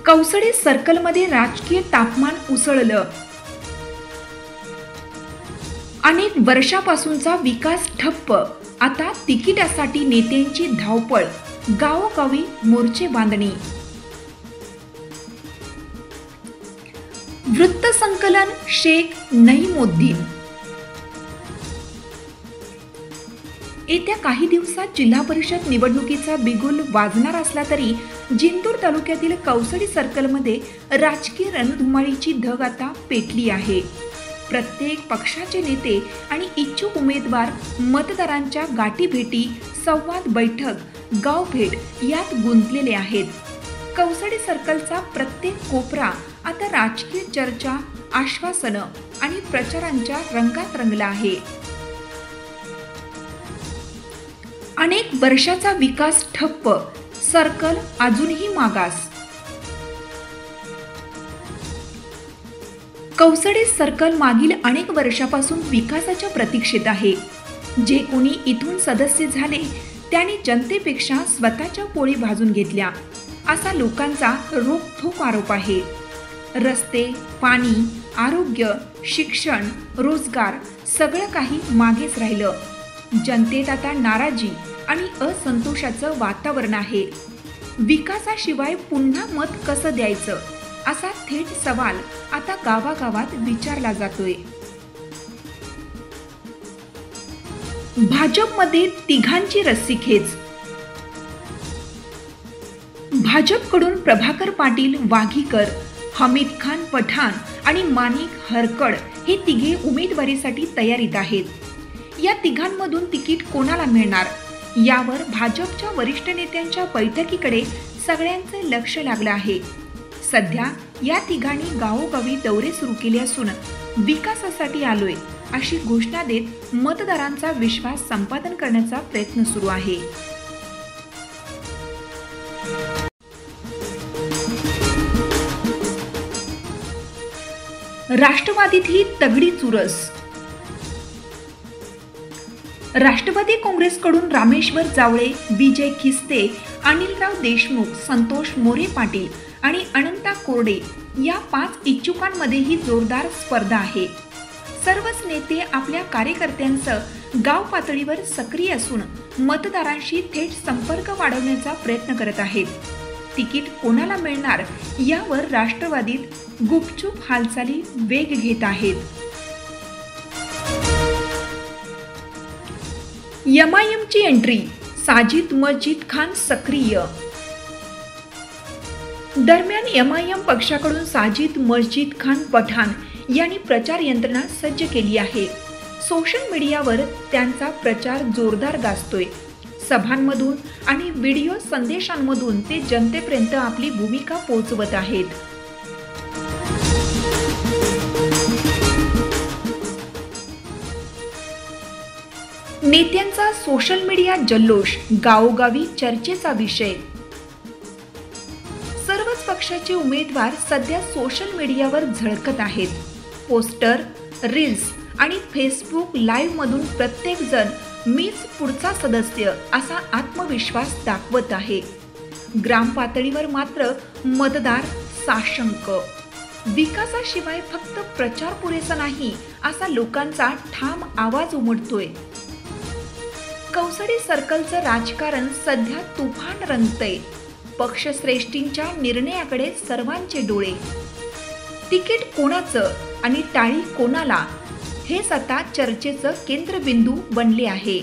कौसडे सर्कलमध्ये राजकीय तापमान उसळलं. अनेक वर्षापासूनचा विकास ठप्प. आता तिकिटासाठी नेत्यांची धावपळ. गावोगावी मोर्चे बांधणी. वृत्तसंकलन शेख नईमुद्दीन. येत्या काही दिवसात जिल्हा परिषद निवडणुकीचा बिगुल वाजणार असला तरी जिंतूर तालुक्यातील कौसडी सर्कलमध्ये राजकीय रणधुमाळीची धग आता पेटली आहे. प्रत्येक पक्षाचे नेते आणि इच्छुक उमेदवार मतदारांच्या गाठीभेटी, संवाद, बैठक, गावभेट यात गुंतलेले आहेत. कौसडी सर्कलचा प्रत्येक कोपरा आता राजकीय चर्चा, आश्वासनं आणि प्रचारांच्या रंगात रंगला आहे. अनेक वर्षाचा विकास ठप्प. सर्कल अजूनही मागास. कौसडे सर्कल मागील अनेक वर्षापासून विकासाच्या प्रतीक्षेत आहे. जे कोणी इथून सदस्य झाले त्यांनी जनतेपेक्षा स्वतःच्या पोळी भाजून घेतल्या असा लोकांचा रोखठोक आरोप आहे. रस्ते, पाणी, आरोग्य, शिक्षण, रोजगार सगळं काही मागेच राहिलं. जनतेत आता नाराजी आणि असंतोषाचं वातावरण आहे. विकासाशिवाय पुन्हा मत कसं द्यायचं असा थेट सवाल आता गावागावात विचारला जातोय. भाजपमध्ये तिघांची रस्सीखेच. भाजपकडून प्रभाकर पाटील वाघीकर, हमीद खान पठाण आणि माणिक हरकड हे तिघे उमेदवारीसाठी तयारीत आहेत. या तिघांमधून तिकीट कोणाला मिळणार यावर भाजपच्या वरिष्ठ नेत्यांच्या बैठकीकडे सगळ्यांचे लक्ष लागलं आहे. सध्या या तिघांनी गावोगावी दौरे सुरू केले असून विकासासाठी आलोय अशी घोषणा देत मतदारांचा विश्वास संपादन करण्याचा प्रयत्न सुरू आहे. राष्ट्रवादीत ही तगडी चुरस. राष्ट्रवादी काँग्रेसकडून रामेश्वर जावळे, विजय खिस्ते, अनिलराव देशमुख, संतोष मोरे पाटील आणि अनंता कोरडे या 5 इच्छुकांमध्ये ही जोरदार स्पर्धा आहे. सर्वच नेते आपल्या कार्यकर्त्यांचं गाव पातळीवर सक्रिय असून मतदारांशी थेट संपर्क वाढवण्याचा प्रयत्न करत आहेत. तिकीट कोणाला मिळणार यावर राष्ट्रवादीत गुपचूप हालचाली वेग घेत आहेत. एमआयएमची एंट्री. साजिद मस्जिद खान सक्रिय. दरम्यान एमआयएम पक्षाकडून साजिद मस्जिद खान पठाण यांनी प्रचार यंत्रणा सज्ज केली आहे. सोशल मीडियावर त्यांचा प्रचार जोरदार गाजतोय. सभांमधून आणि व्हिडिओ संदेशांमधून ते जनतेपर्यंत आपली भूमिका पोहोचवत आहेत. नेत्यांचा सोशल मीडिया जल्लोष. गावोगावी चर्चेचा विषय. सर्वच पक्षाचे उमेदवार सध्या सोशल मीडियावर झळकत आहेत. पोस्टर, रील्स आणि फेसबुक लाईव्ह मधून प्रत्येक जण मीच पुढचा सदस्य असा आत्मविश्वास दाखवत आहे. ग्राम पातळीवर मात्र मतदार साशंक. विकासाशिवाय फक्त प्रचार पुरेसा नाही असा लोकांचा ठाम आवाज उमटतोय. कौसडी सर्कलचं राजकारण सध्या तुफान रंगतंय. पक्षश्रेष्ठींच्या निर्णयाकडे सर्वांचे डोळे. तिकीट कोणाचं आणि टाळी कोणाला हेच आता चर्चेचं केंद्रबिंदू बनले आहे.